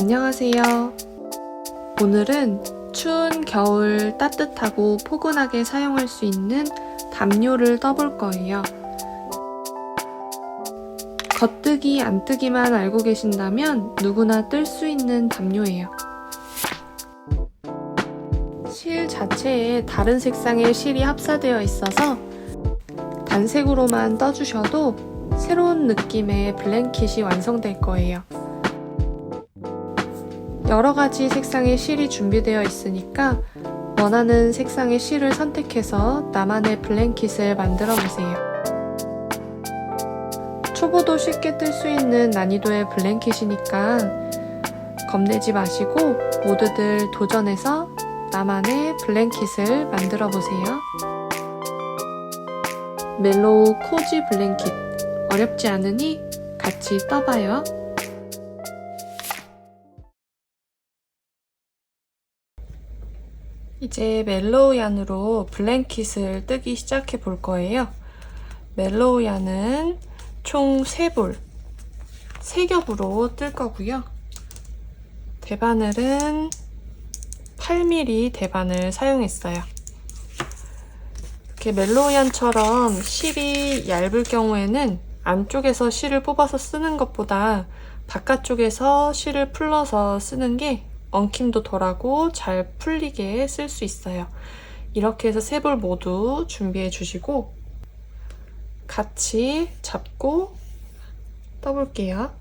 안녕하세요. 오늘은 추운 겨울 따뜻하고 포근하게 사용할 수 있는 담요를 떠볼 거예요. 겉뜨기, 안뜨기만 알고 계신다면 누구나 뜰 수 있는 담요예요. 실 자체에 다른 색상의 실이 합사되어 있어서 단색으로만 떠주셔도 새로운 느낌의 블랭킷이 완성될 거예요. 여러가지 색상의 실이 준비되어 있으니까 원하는 색상의 실을 선택해서 나만의 블랭킷을 만들어 보세요. 초보도 쉽게 뜰 수 있는 난이도의 블랭킷이니까 겁내지 마시고 모두들 도전해서 나만의 블랭킷을 만들어 보세요. 멜로우 코지 블랭킷, 어렵지 않으니 같이 떠봐요. 이제 멜로우 얀으로 블랭킷을 뜨기 시작해 볼 거예요. 멜로우 얀은 총 3볼, 3겹으로 뜰 거고요. 대바늘은 8mm 대바늘 사용했어요. 이렇게 멜로우 얀처럼 실이 얇을 경우에는 안쪽에서 실을 뽑아서 쓰는 것보다 바깥쪽에서 실을 풀러서 쓰는 게 엉킴도 덜하고 잘 풀리게 쓸 수 있어요. 이렇게 해서 3볼 모두 준비해 주시고 같이 잡고 떠볼게요.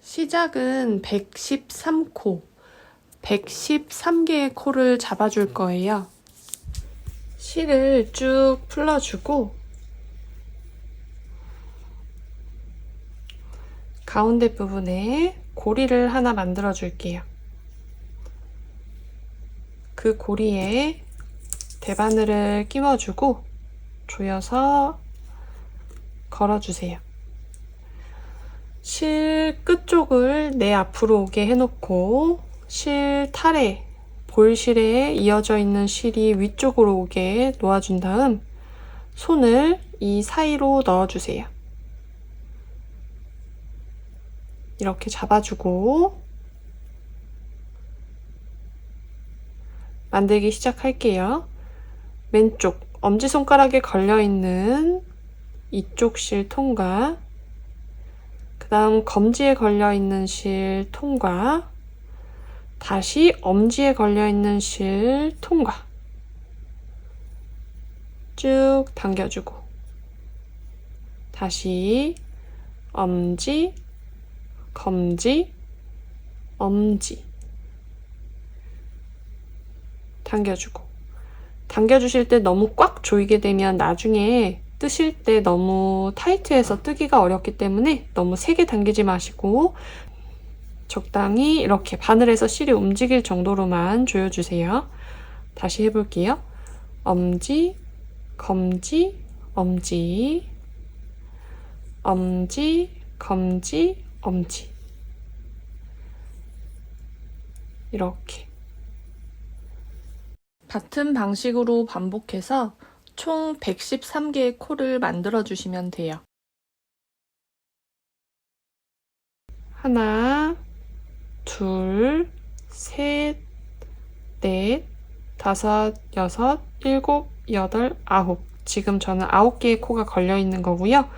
시작은 113코, 113개의 코를 잡아줄 거예요. 실을 쭉 풀러주고 가운데 부분에 고리를 하나 만들어 줄게요. 그 고리에 대바늘을 끼워주고 조여서 걸어주세요. 실 끝쪽을 내 앞으로 오게 해놓고 실 탈에 볼실에 이어져 있는 실이 위쪽으로 오게 놓아준 다음 손을 이 사이로 넣어주세요. 이렇게 잡아주고 만들기 시작할게요. 왼쪽 엄지손가락에 걸려있는 이쪽 실 통과, 그 다음 검지에 걸려있는 실 통과, 다시 엄지에 걸려있는 실 통과 쭉 당겨주고 다시 엄지, 검지, 엄지 당겨주고 당겨주실 때 너무 꽉 조이게 되면 나중에 뜨실 때 너무 타이트해서 뜨기가 어렵기 때문에 너무 세게 당기지 마시고 적당히 이렇게 바늘에서 실이 움직일 정도로만 조여주세요. 다시 해볼게요. 엄지, 검지, 엄지, 엄지, 검지, 엄지 이렇게 같은 방식으로 반복해서 총 113개의 코를 만들어 주시면 돼요. 하나, 둘, 셋, 넷, 다섯, 여섯, 일곱, 여덟, 아홉. 지금 저는 9개의 코가 걸려 있는 거고요.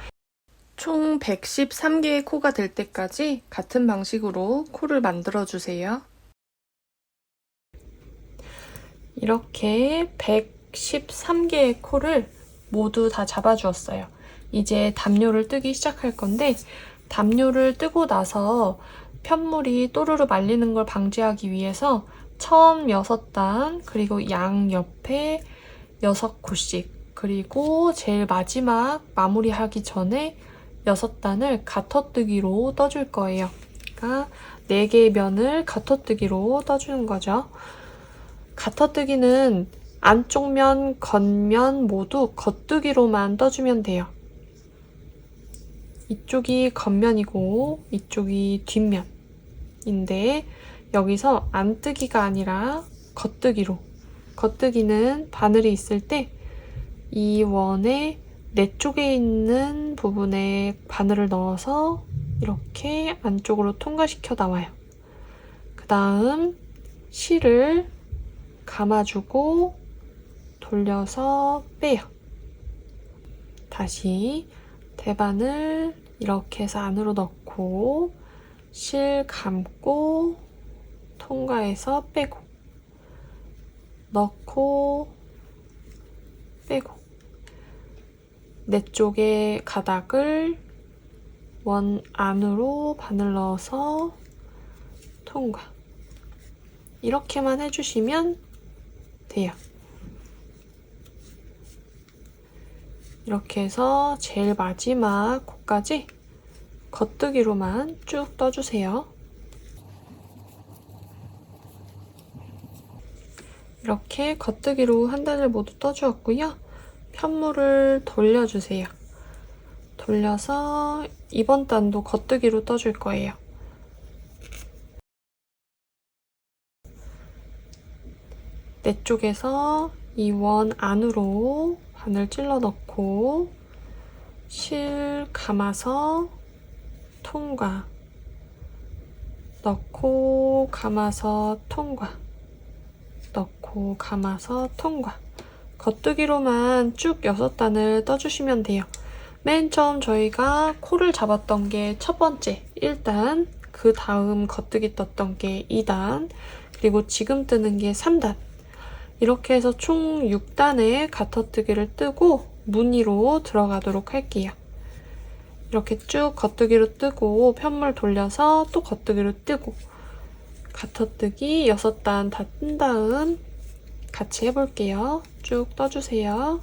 총 113개의 코가 될 때까지 같은 방식으로 코를 만들어 주세요. 이렇게 113개의 코를 모두 다 잡아주었어요. 이제 담요를 뜨기 시작할 건데 담요를 뜨고 나서 편물이 또르르 말리는 걸 방지하기 위해서 처음 6단, 그리고 양 옆에 6코씩, 그리고 제일 마지막 마무리하기 전에 6단을 가터뜨기로 떠줄 거예요. 그러니까 4개의 면을 가터뜨기로 떠주는 거죠. 가터뜨기는 안쪽 면, 겉면 모두 겉뜨기로만 떠주면 돼요. 이쪽이 겉면이고 이쪽이 뒷면인데 여기서 안뜨기가 아니라 겉뜨기로. 겉뜨기는 바늘이 있을 때 이 원의 내 쪽에 있는 부분에 바늘을 넣어서 이렇게 안쪽으로 통과시켜 나와요. 그 다음 실을 감아주고 돌려서 빼요. 다시 대반을 이렇게 해서 안으로 넣고 실 감고 통과해서 빼고 넣고 빼고 내 쪽의 가닥을 원 안으로 바늘 넣어서 통과. 이렇게만 해주시면 돼요. 이렇게 해서 제일 마지막 코까지 겉뜨기로만 쭉 떠주세요. 이렇게 겉뜨기로 한 단을 모두 떠주었고요. 편물을 돌려주세요. 돌려서 이번 단도 겉뜨기로 떠줄 거예요. 내 쪽에서 이 원 안으로 바늘 찔러 넣고 실 감아서 통과, 넣고 감아서 통과, 넣고 감아서 통과. 겉뜨기로만 쭉 6단을 떠주시면 돼요. 맨 처음 저희가 코를 잡았던 게 첫 번째 1단, 그 다음 겉뜨기 떴던 게 2단, 그리고 지금 뜨는 게 3단. 이렇게 해서 총 6단의 가터뜨기를 뜨고 무늬로 들어가도록 할게요. 이렇게 쭉 겉뜨기로 뜨고 편물 돌려서 또 겉뜨기로 뜨고 가터뜨기 6단 다 뜬 다음 같이 해볼게요. 쭉 떠주세요.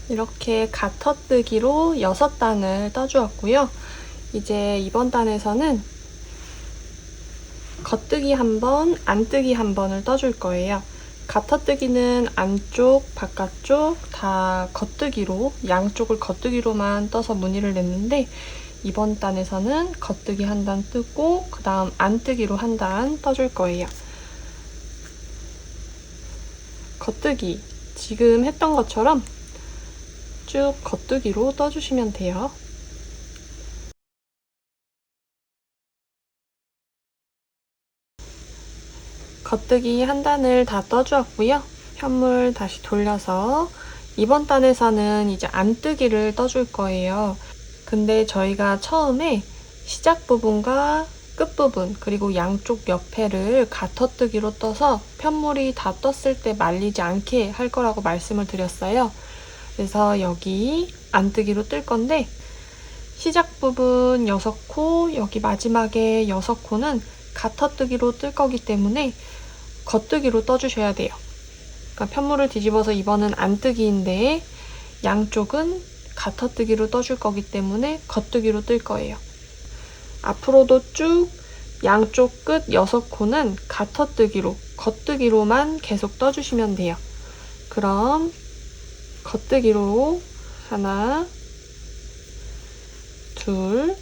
이렇게 가터뜨기로 6단을 떠주었고요. 이제 이번 단에서는 겉뜨기 한 번, 안뜨기 한 번을 떠줄 거예요. 가터뜨기는 안쪽, 바깥쪽 다 겉뜨기로, 양쪽을 겉뜨기로만 떠서 무늬를 냈는데 이번 단에서는 겉뜨기 한 단 뜨고 그 다음 안뜨기로 한 단 떠줄 거예요. 겉뜨기, 지금 했던 것처럼 쭉 겉뜨기로 떠주시면 돼요. 겉뜨기 한 단을 다 떠주었고요. 편물 다시 돌려서 이번 단에서는 이제 안뜨기를 떠줄 거예요. 근데 저희가 처음에 시작 부분과 끝부분 그리고 양쪽 옆에를 가터뜨기로 떠서 편물이 다 떴을 때 말리지 않게 할 거라고 말씀을 드렸어요. 그래서 여기 안뜨기로 뜰 건데 시작 부분 6코, 여기 마지막에 6코는 가터뜨기로 뜰 거기 때문에 겉뜨기로 떠주셔야 돼요. 그러니까 편물을 뒤집어서 이번은 안뜨기인데 양쪽은 가터뜨기로 떠줄 거기 때문에 겉뜨기로 뜰 거예요. 앞으로도 쭉 양쪽 끝 6코는 가터뜨기로, 겉뜨기로만 계속 떠주시면 돼요. 그럼 겉뜨기로 하나, 둘,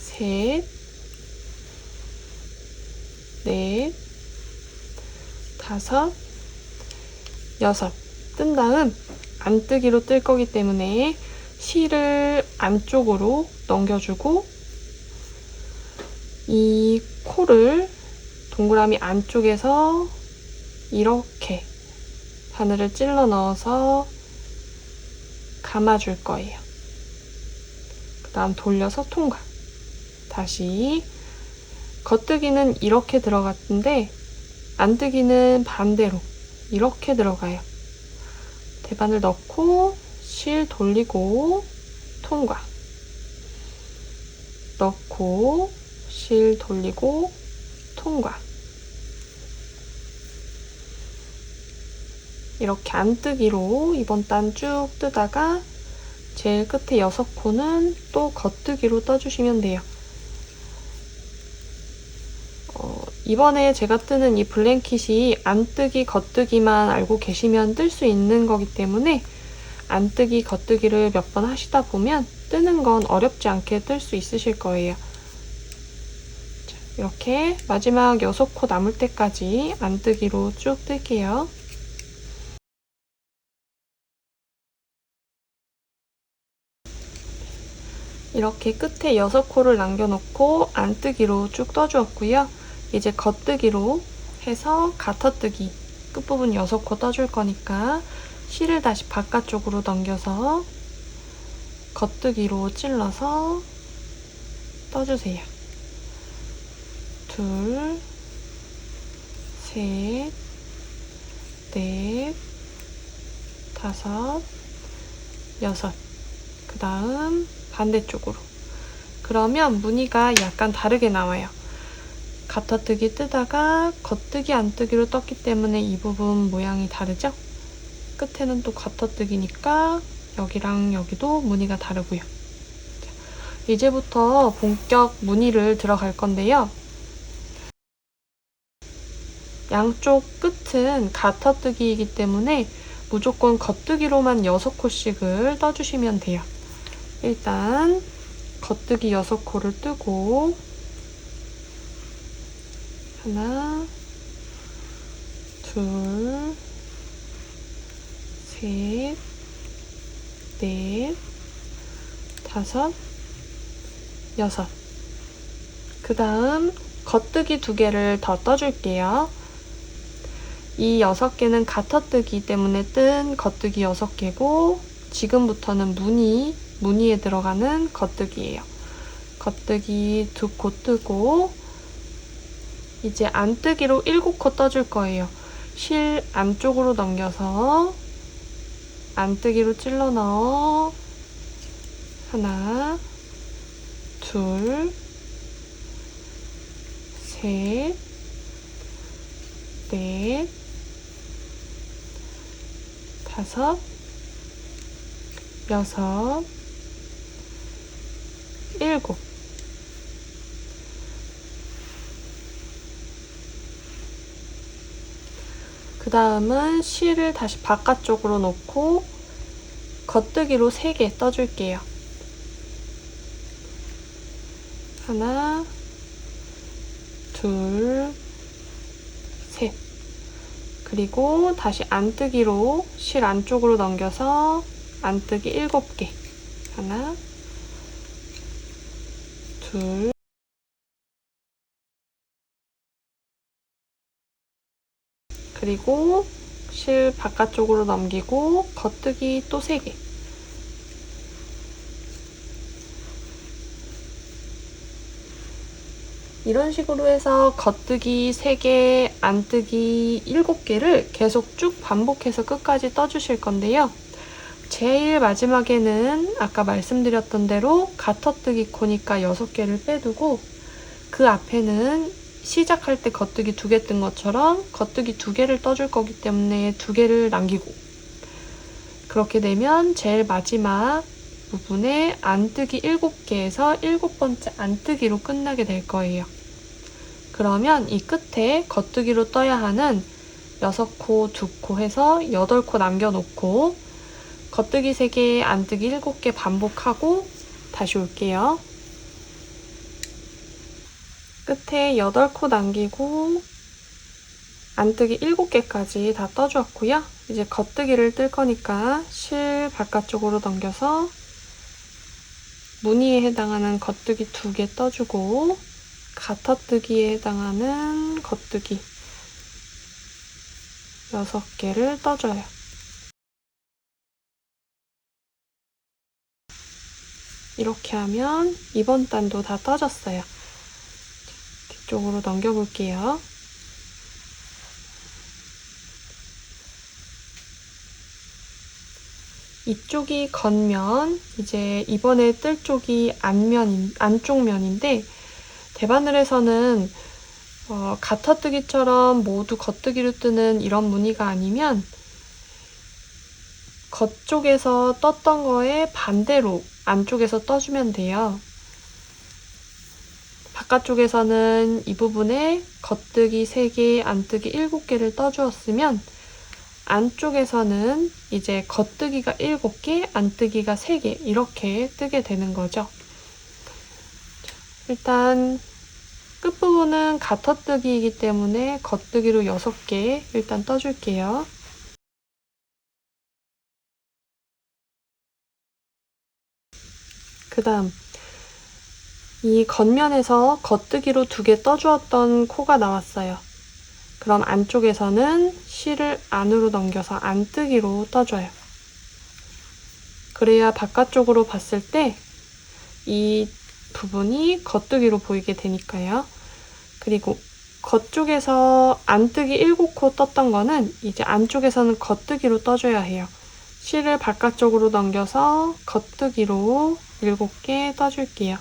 셋, 넷, 다섯, 여섯 뜬 다음 안뜨기로 뜰 거기 때문에 실을 안쪽으로 넘겨주고 이 코를 동그라미 안쪽에서 이렇게 바늘을 찔러 넣어서 감아줄 거예요. 그 다음 돌려서 통과. 다시 겉뜨기는 이렇게 들어갔는데 안뜨기는 반대로 이렇게 들어가요. 대반을 넣고 실 돌리고 통과. 넣고 실 돌리고 통과. 이렇게 안뜨기로 이번 단 쭉 뜨다가 제일 끝에 6코는 또 겉뜨기로 떠주시면 돼요. 이번에 제가 뜨는 이 블랭킷이 안뜨기, 겉뜨기만 알고 계시면 뜰 수 있는 거기 때문에 안뜨기, 겉뜨기를 몇 번 하시다 보면 뜨는 건 어렵지 않게 뜰 수 있으실 거예요. 자, 이렇게 마지막 6코 남을 때까지 안뜨기로 쭉 뜰게요. 이렇게 끝에 6코를 남겨놓고 안뜨기로 쭉 떠주었고요. 이제 겉뜨기로 해서 가터뜨기 끝부분 6코 떠줄 거니까 실을 다시 바깥쪽으로 넘겨서 겉뜨기로 찔러서 떠주세요. 둘, 셋, 넷, 다섯, 여섯. 그 다음 반대쪽으로. 그러면 무늬가 약간 다르게 나와요. 가터뜨기 뜨다가 겉뜨기 안뜨기로 떴기 때문에 이 부분 모양이 다르죠? 끝에는 또 가터뜨기니까 여기랑 여기도 무늬가 다르고요. 이제부터 본격 무늬를 들어갈 건데요. 양쪽 끝은 가터뜨기이기 때문에 무조건 겉뜨기로만 6코씩을 떠주시면 돼요. 일단 겉뜨기 6코를 뜨고 하나, 둘, 셋, 넷, 다섯, 여섯. 그 다음 겉뜨기 2개를 더 떠줄게요. 이 6개는 가터뜨기 때문에 뜬 겉뜨기 6개고 지금부터는 무늬에 들어가는 겉뜨기예요. 겉뜨기 2코 뜨고 이제 안뜨기로 7코 떠줄 거예요. 실 안쪽으로 넘겨서 안뜨기로 찔러 넣어 하나, 둘, 셋, 넷, 다섯, 여섯, 일곱. 그 다음은 실을 다시 바깥쪽으로 놓고 겉뜨기로 3개 떠줄게요. 하나, 둘, 셋. 그리고 다시 안뜨기로 실 안쪽으로 넘겨서 안뜨기 7개. 하나, 둘, 그리고 실 바깥쪽으로 넘기고 겉뜨기 또 3개. 이런 식으로 해서 겉뜨기 3개, 안뜨기 7개를 계속 쭉 반복해서 끝까지 떠주실 건데요. 제일 마지막에는 아까 말씀드렸던 대로 가터뜨기 코니까 6개를 빼두고 그 앞에는 시작할 때 겉뜨기 2개 뜬 것처럼 겉뜨기 2개를 떠줄 거기 때문에 2개를 남기고 그렇게 되면 제일 마지막 부분에 안뜨기 7개에서 7번째 안뜨기로 끝나게 될 거예요. 그러면 이 끝에 겉뜨기로 떠야 하는 6코, 2코 해서 8코 남겨놓고 겉뜨기 3개, 안뜨기 7개 반복하고 다시 올게요. 끝에 8코 남기고 안뜨기 7개까지 다 떠주었고요. 이제 겉뜨기를 뜰 거니까 실 바깥쪽으로 넘겨서 무늬에 해당하는 겉뜨기 2개 떠주고 가터뜨기에 해당하는 겉뜨기 6개를 떠줘요. 이렇게 하면 이번 단도 다 떠졌어요. 뒤쪽으로 넘겨볼게요. 이쪽이 겉면, 이제 이번에 뜰 쪽이 안쪽 면인데 대바늘에서는 가터뜨기처럼 모두 겉뜨기로 뜨는 이런 무늬가 아니면 겉쪽에서 떴던 거에 반대로 안쪽에서 떠주면 돼요. 바깥쪽에서는 이 부분에 겉뜨기 3개, 안뜨기 7개를 떠주었으면 안쪽에서는 이제 겉뜨기가 7개, 안뜨기가 3개 이렇게 뜨게 되는 거죠. 일단 끝부분은 가터뜨기이기 때문에 겉뜨기로 6개 일단 떠줄게요. 그 다음 이 겉면에서 겉뜨기로 2개 떠주었던 코가 나왔어요. 그럼 안쪽에서는 실을 안으로 넘겨서 안뜨기로 떠줘요. 그래야 바깥쪽으로 봤을 때 이 부분이 겉뜨기로 보이게 되니까요. 그리고 겉쪽에서 안뜨기 7코 떴던 거는 이제 안쪽에서는 겉뜨기로 떠줘야 해요. 실을 바깥쪽으로 넘겨서 겉뜨기로 7개 떠줄게요.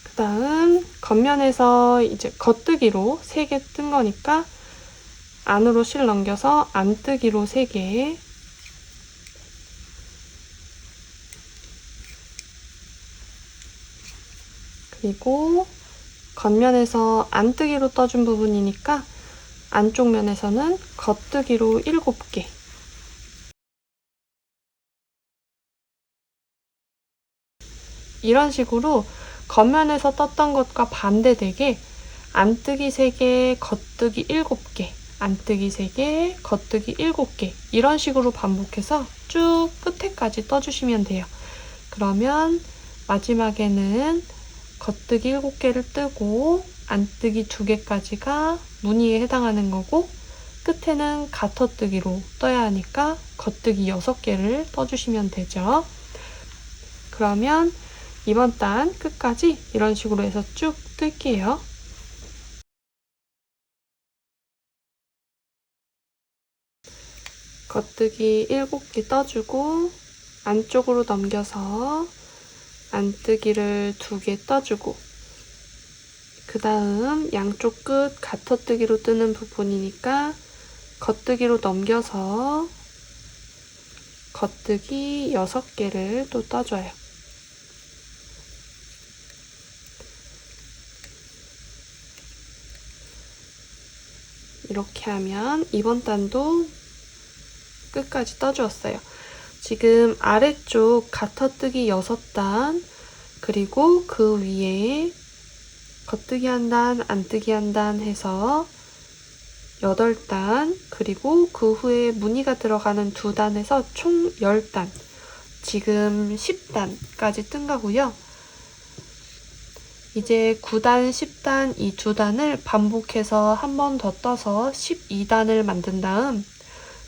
그 다음 겉면에서 이제 겉뜨기로 3개 뜬 거니까 안으로 실 넘겨서 안뜨기로 3개, 그리고 겉면에서 안뜨기로 떠준 부분이니까 안쪽 면에서는 겉뜨기로 7개, 이런 식으로 겉면에서 떴던 것과 반대되게 안뜨기 3개, 겉뜨기 7개, 안뜨기 3개, 겉뜨기 7개, 이런 식으로 반복해서 쭉 끝에까지 떠주시면 돼요. 그러면 마지막에는 겉뜨기 7개를 뜨고 안뜨기 2개까지가 무늬에 해당하는 거고, 끝에는 가터뜨기로 떠야 하니까 겉뜨기 6개를 떠주시면 되죠. 그러면 이번 단 끝까지 이런 식으로 해서 쭉 뜰게요. 겉뜨기 7개 떠주고 안쪽으로 넘겨서 안뜨기를 2개 떠주고, 그 다음 양쪽 끝 가터뜨기로 뜨는 부분이니까 겉뜨기로 넘겨서 겉뜨기 6개를 또 떠줘요. 이렇게 하면 이번 단도 끝까지 떠주었어요. 지금 아래쪽 가터뜨기 6단, 그리고 그 위에 겉뜨기 1단, 안뜨기 1단 해서 8단, 그리고 그 후에 무늬가 들어가는 2단에서 총 10단, 지금 10단까지 뜬 거고요. 이제 9단, 10단 이 2단을 반복해서 한 번 더 떠서 12단을 만든 다음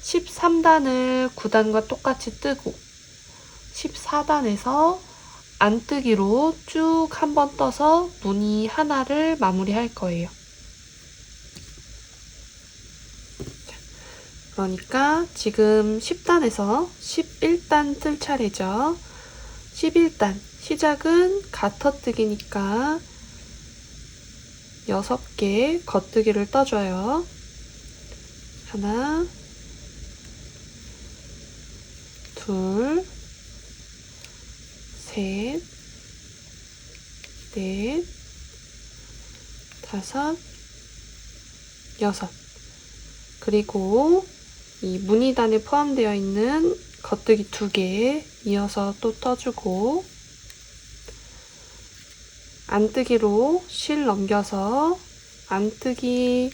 13단을 9단과 똑같이 뜨고 14단에서 안뜨기로 쭉 한 번 떠서 무늬 하나를 마무리할 거예요. 그러니까 지금 10단에서 11단 뜰 차례죠. 11단 시작은 가터뜨기니까 6개 겉뜨기를 떠줘요. 하나, 둘, 셋, 넷, 다섯, 여섯. 그리고 이 무늬단에 포함되어 있는 겉뜨기 2개 이어서 또 떠주고, 안뜨기로 실 넘겨서 안뜨기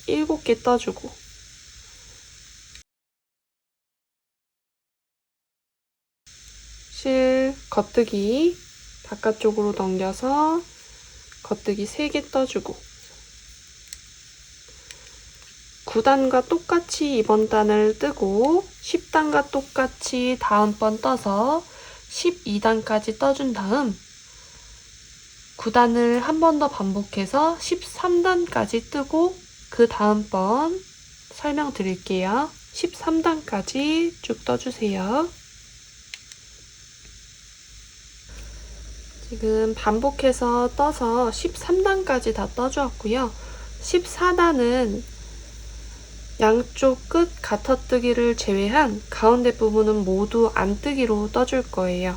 7개 떠주고, 실 겉뜨기 바깥쪽으로 넘겨서 겉뜨기 3개 떠주고, 9단과 똑같이 이번 단을 뜨고 10단과 똑같이 다음번 떠서 12단까지 떠준 다음 9단을 한 번 더 반복해서 13단까지 뜨고, 그 다음번 설명드릴게요. 13단까지 쭉 떠주세요. 지금 반복해서 떠서 13단까지 다 떠주었고요. 14단은 양쪽 끝 가터뜨기를 제외한 가운데 부분은 모두 안뜨기로 떠줄 거예요.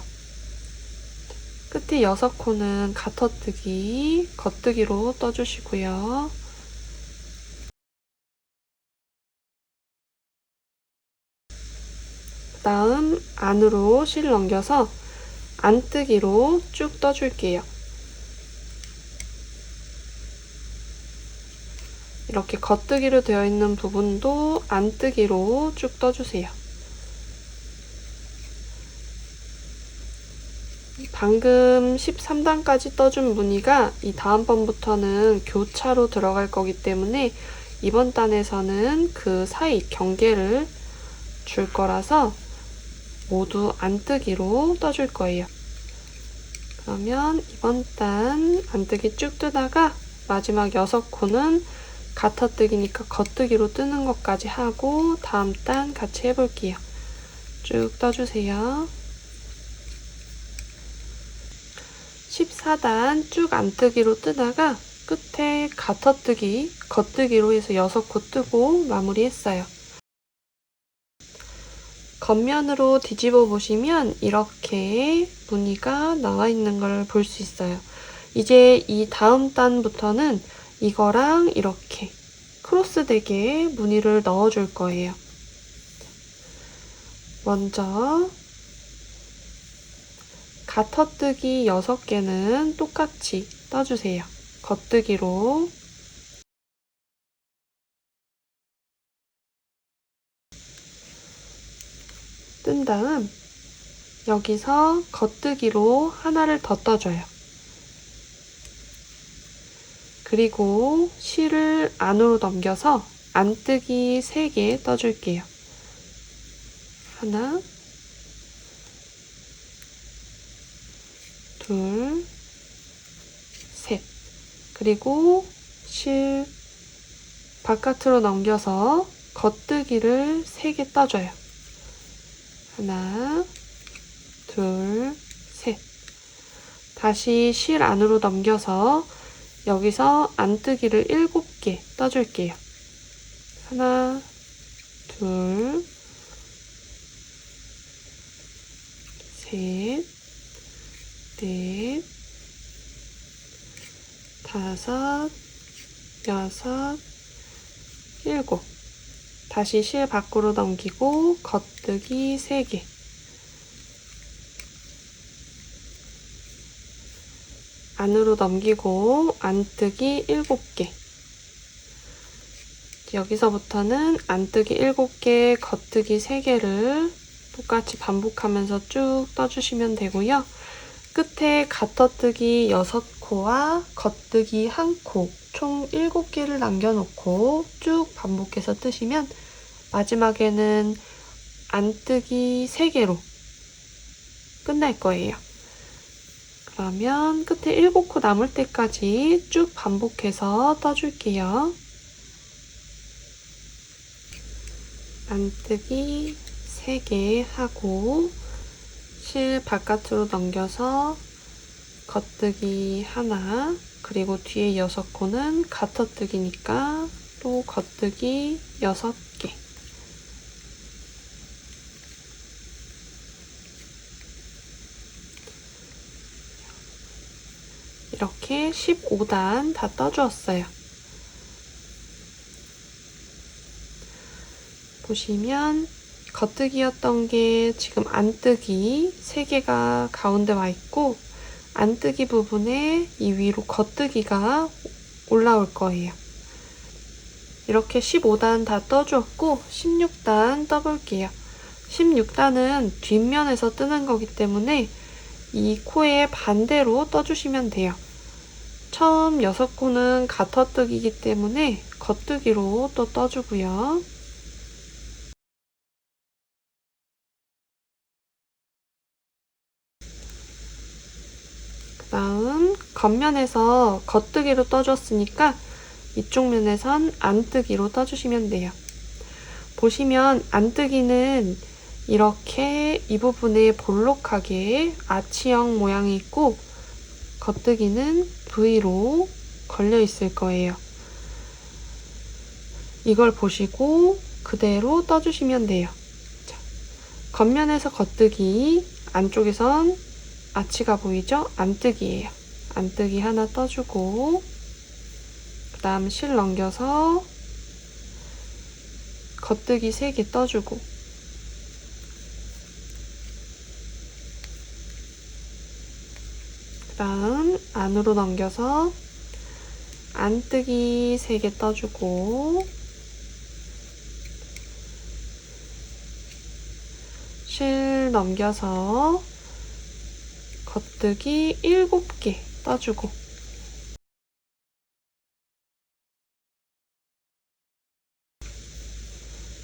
끝에 6코는 가터뜨기, 겉뜨기로 떠주시고요. 그 다음 안으로 실 넘겨서 안뜨기로 쭉 떠줄게요. 이렇게 겉뜨기로 되어 있는 부분도 안뜨기로 쭉 떠주세요. 방금 13단까지 떠준 무늬가 이 다음번부터는 교차로 들어갈 거기 때문에 이번 단에서는 그 사이 경계를 줄 거라서 모두 안뜨기로 떠줄 거예요. 그러면 이번 단 안뜨기 쭉 뜨다가 마지막 6코는 가터뜨기니까 겉뜨기로 뜨는 것까지 하고 다음 단 같이 해볼게요. 쭉 떠주세요. 14단 쭉 안뜨기로 뜨다가 끝에 가터뜨기, 겉뜨기로 해서 6코 뜨고 마무리했어요. 겉면으로 뒤집어 보시면 이렇게 무늬가 나와 있는 걸 볼 수 있어요. 이제 이 다음 단부터는 이거랑 이렇게 크로스되게 무늬를 넣어줄 거예요. 먼저 가터뜨기 6개는 똑같이 떠주세요. 겉뜨기로. 뜬 다음 여기서 겉뜨기로 하나를 더 떠줘요. 그리고 실을 안으로 넘겨서 안뜨기 3개 떠줄게요. 하나, 둘, 셋. 그리고 실 바깥으로 넘겨서 겉뜨기를 3개 떠줘요. 하나, 둘, 셋. 다시 실 안으로 넘겨서 여기서 안뜨기를 7개 떠줄게요. 하나, 둘, 셋, 넷, 다섯, 여섯, 7. 다시 실 밖으로 넘기고 겉뜨기 3개. 안으로 넘기고 안뜨기 7개. 여기서부터는 안뜨기 7개, 겉뜨기 3개를 똑같이 반복하면서 쭉 떠주시면 되고요. 끝에 가터뜨기 6코와 겉뜨기 1코, 총 7개를 남겨놓고 쭉 반복해서 뜨시면 마지막에는 안뜨기 3개로 끝날 거예요. 그러면 끝에 7코 남을 때까지 쭉 반복해서 떠줄게요. 안뜨기 3개 하고 실 바깥으로 넘겨서 겉뜨기 하나, 그리고 뒤에 6코는 가터뜨기니까 또 겉뜨기 6개. 이렇게 15단 다 떠주었어요. 보시면 겉뜨기였던 게 지금 안뜨기 3개가 가운데 와 있고 안뜨기 부분에 이 위로 겉뜨기가 올라올 거예요. 이렇게 15단 다 떠주었고 16단 떠볼게요. 16단은 뒷면에서 뜨는 거기 때문에 이 코의 반대로 떠주시면 돼요. 처음 6코는 가터뜨기이기 때문에 겉뜨기로 또 떠주고요. 다음 겉면에서 겉뜨기로 떠줬으니까 이쪽 면에선 안뜨기로 떠주시면 돼요. 보시면 안뜨기는 이렇게 이 부분에 볼록하게 아치형 모양이 있고 겉뜨기는 V로 걸려 있을 거예요. 이걸 보시고 그대로 떠주시면 돼요. 자, 겉면에서 겉뜨기, 안쪽에선 아치가 보이죠? 안뜨기예요. 안뜨기 하나 떠주고 그 다음 실 넘겨서 겉뜨기 3개 떠주고 그 다음 안으로 넘겨서 안뜨기 3개 떠주고 실 넘겨서 겉뜨기 7개 떠주고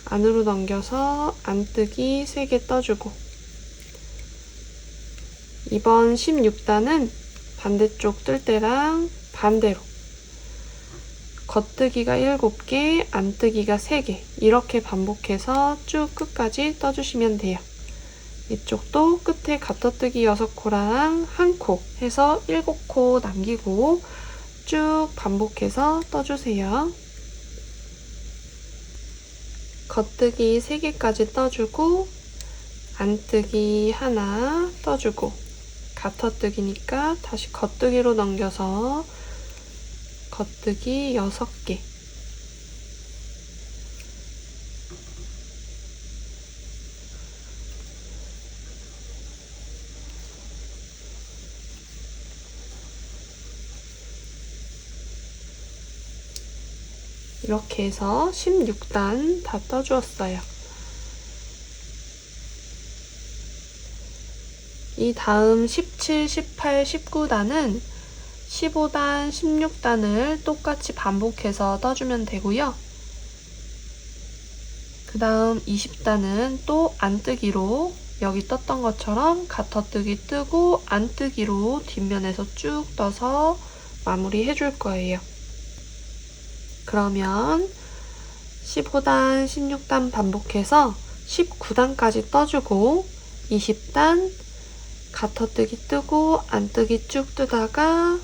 안으로 넘겨서 안뜨기 3개 떠주고 이번 16단은 반대쪽 뜰 때랑 반대로 겉뜨기가 7개, 안뜨기가 3개 이렇게 반복해서 쭉 끝까지 떠주시면 돼요. 이쪽도 끝에 가터뜨기 6코랑 1코 해서 7코 남기고 쭉 반복해서 떠주세요. 겉뜨기 3개까지 떠주고 안뜨기 하나 떠주고 가터뜨기니까 다시 겉뜨기로 넘겨서 겉뜨기 6개 이렇게 해서 16단 다 떠주었어요. 이 다음 17, 18, 19단은 15단, 16단을 똑같이 반복해서 떠주면 되고요. 그 다음 20단은 또 안뜨기로 여기 떴던 것처럼 가터뜨기 뜨고 안뜨기로 뒷면에서 쭉 떠서 마무리 해줄 거예요. 그러면 15단, 16단 반복해서 19단까지 떠주고 20단 가터뜨기 뜨고 안뜨기 쭉 뜨다가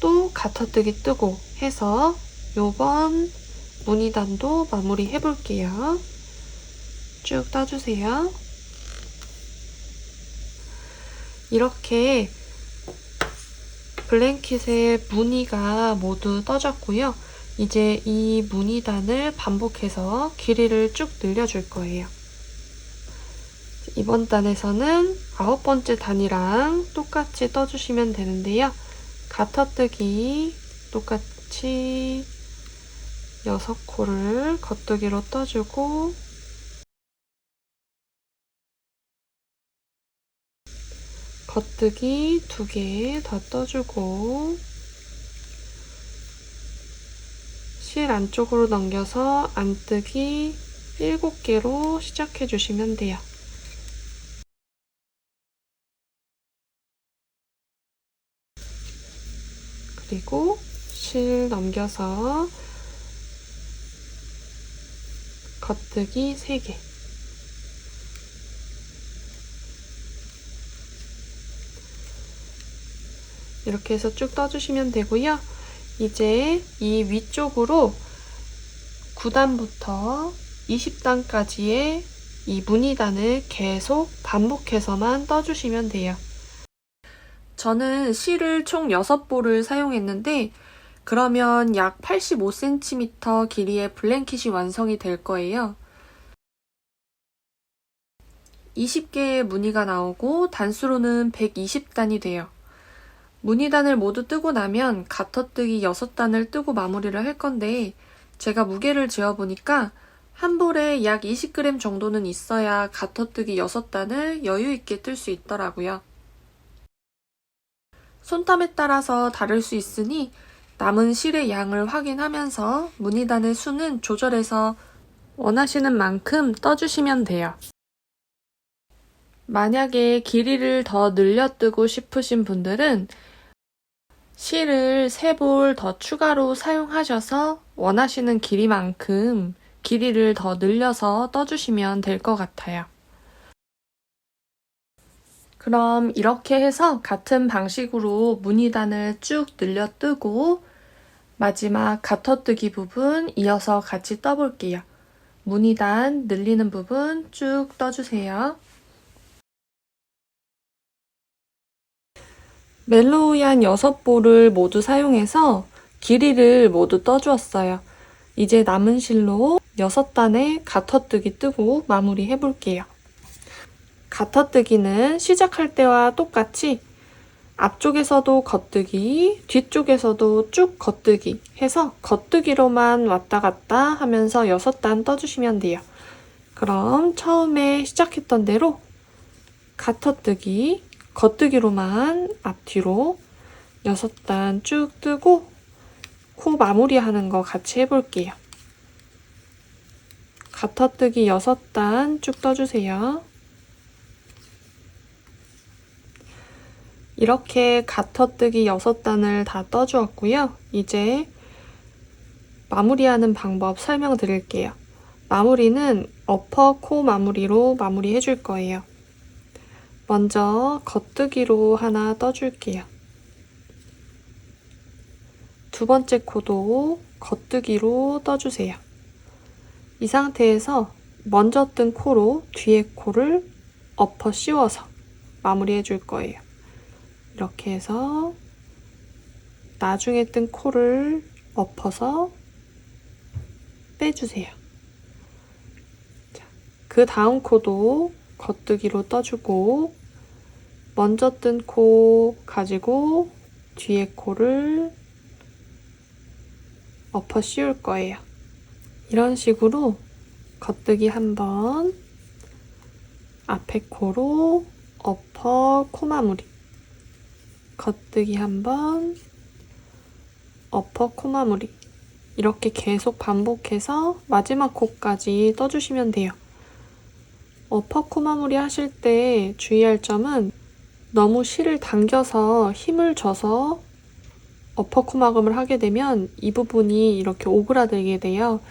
또 가터뜨기 뜨고 해서 요번 무늬단도 마무리 해볼게요. 쭉 떠주세요. 이렇게 블랭킷의 무늬가 모두 떠졌고요. 이제 이 무늬단을 반복해서 길이를 쭉 늘려줄 거예요. 이번 단에서는 9번째 단이랑 똑같이 떠주시면 되는데요. 가터뜨기 똑같이 6코를 겉뜨기로 떠주고 겉뜨기 2개 더 떠주고 실 안쪽으로 넘겨서 안뜨기 7개로 시작해 주시면 돼요. 그리고 실 넘겨서 겉뜨기 3개 이렇게 해서 쭉 떠주시면 되고요. 이제 이 위쪽으로 9단부터 20단까지의 이 무늬단을 계속 반복해서만 떠주시면 돼요. 저는 실을 총 6볼을 사용했는데 그러면 약 85cm 길이의 블랭킷이 완성이 될 거예요. 20개의 무늬가 나오고 단수로는 120단이 돼요. 무늬단을 모두 뜨고 나면 가터뜨기 6단을 뜨고 마무리를 할 건데 제가 무게를 재어보니까 한 볼에 약 20g 정도는 있어야 가터뜨기 6단을 여유있게 뜰 수 있더라고요. 손땀에 따라서 다를 수 있으니 남은 실의 양을 확인하면서 무늬단의 수는 조절해서 원하시는 만큼 떠주시면 돼요. 만약에 길이를 더 늘려 뜨고 싶으신 분들은 실을 3볼 더 추가로 사용하셔서 원하시는 길이만큼 길이를 더 늘려서 떠주시면 될 것 같아요. 그럼 이렇게 해서 같은 방식으로 무늬단을 쭉 늘려 뜨고 마지막 가터뜨기 부분 이어서 같이 떠볼게요. 무늬단 늘리는 부분 쭉 떠주세요. 멜로우얀 6볼을 모두 사용해서 길이를 모두 떠주었어요. 이제 남은 실로 6단의 가터뜨기 뜨고 마무리 해볼게요. 가터뜨기는 시작할 때와 똑같이 앞쪽에서도 겉뜨기, 뒤쪽에서도 쭉 겉뜨기 해서 겉뜨기로만 왔다 갔다 하면서 6단 떠주시면 돼요. 그럼 처음에 시작했던 대로 가터뜨기, 겉뜨기로만 앞뒤로 6단 쭉 뜨고 코 마무리하는 거 같이 해볼게요. 가터뜨기 6단 쭉 떠주세요. 이렇게 가터뜨기 6단을 다 떠주었고요. 이제 마무리하는 방법 설명드릴게요. 마무리는 어퍼 코 마무리로 마무리 해줄 거예요. 먼저 겉뜨기로 하나 떠줄게요. 두 번째 코도 겉뜨기로 떠주세요. 이 상태에서 먼저 뜬 코로 뒤에 코를 엎어 씌워서 마무리 해줄 거예요. 이렇게 해서 나중에 뜬 코를 엎어서 빼주세요. 자, 그 다음 코도 겉뜨기로 떠주고 먼저 뜬 코 가지고 뒤에 코를 엎어 씌울 거예요. 이런 식으로 겉뜨기 한 번, 앞에 코로 엎어 코 마무리, 겉뜨기 한 번, 엎어 코 마무리, 이렇게 계속 반복해서 마지막 코까지 떠주시면 돼요. 엎어 코 마무리 하실 때 주의할 점은 너무 실을 당겨서 힘을 줘서 어퍼 코 마감을 하게 되면 이 부분이 이렇게 오그라들게 돼요.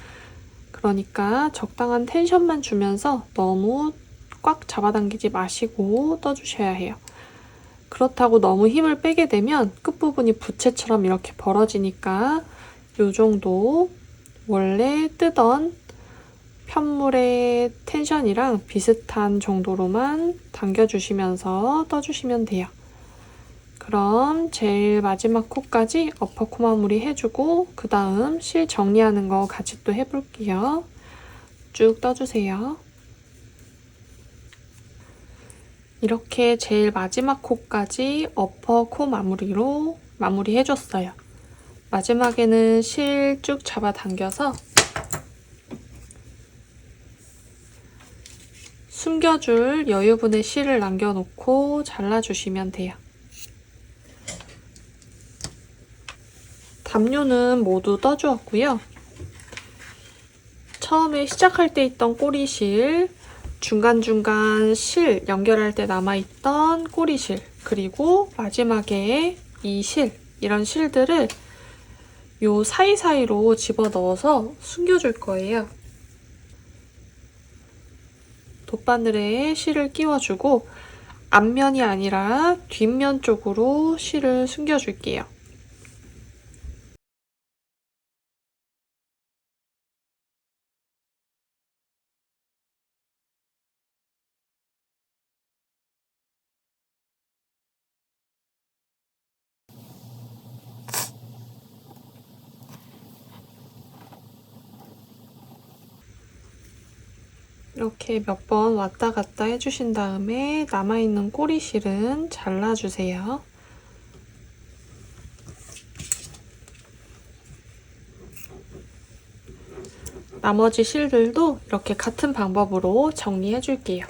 그러니까 적당한 텐션만 주면서 너무 꽉 잡아당기지 마시고 떠주셔야 해요. 그렇다고 너무 힘을 빼게 되면 끝부분이 부채처럼 이렇게 벌어지니까 이 정도 원래 뜨던 편물의 텐션이랑 비슷한 정도로만 당겨주시면서 떠주시면 돼요. 그럼 제일 마지막 코까지 어퍼 코 마무리 해주고 그 다음 실 정리하는 거 같이 또 해볼게요. 쭉 떠주세요. 이렇게 제일 마지막 코까지 어퍼 코 마무리로 마무리 해줬어요. 마지막에는 실 쭉 잡아당겨서 숨겨줄 여유분의 실을 남겨놓고 잘라주시면 돼요. 담요는 모두 떠주었고요. 처음에 시작할 때 있던 꼬리실, 중간중간 실 연결할 때 남아있던 꼬리실, 그리고 마지막에 이 실, 이런 실들을 요 사이사이로 집어넣어서 숨겨줄 거예요. 돗바늘에 실을 끼워주고 앞면이 아니라 뒷면 쪽으로 실을 숨겨줄게요. 이렇게 몇 번 왔다 갔다 해주신 다음에 남아있는 꼬리실은 잘라주세요. 나머지 실들도 이렇게 같은 방법으로 정리해줄게요.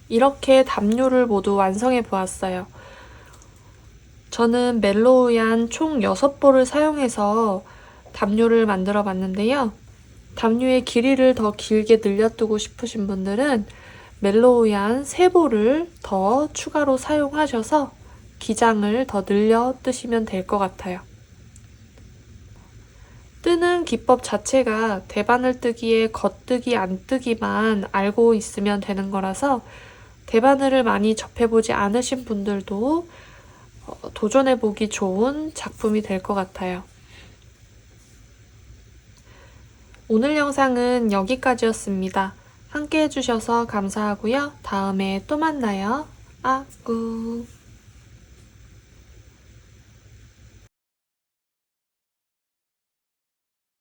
이렇게 담요를 모두 완성해 보았어요. 저는 멜로우얀 총 6볼을 사용해서 담요를 만들어 봤는데요. 담요의 길이를 더 길게 늘려두고 싶으신 분들은 멜로우얀 3볼을 더 추가로 사용하셔서 기장을 더 늘려 뜨시면 될 것 같아요. 뜨는 기법 자체가 대바늘 뜨기에 겉뜨기 안 뜨기만 알고 있으면 되는 거라서 대바늘을 많이 접해보지 않으신 분들도 도전해보기 좋은 작품이 될 것 같아요. 오늘 영상은 여기까지였습니다. 함께 해주셔서 감사하고요. 다음에 또 만나요. 아꾸.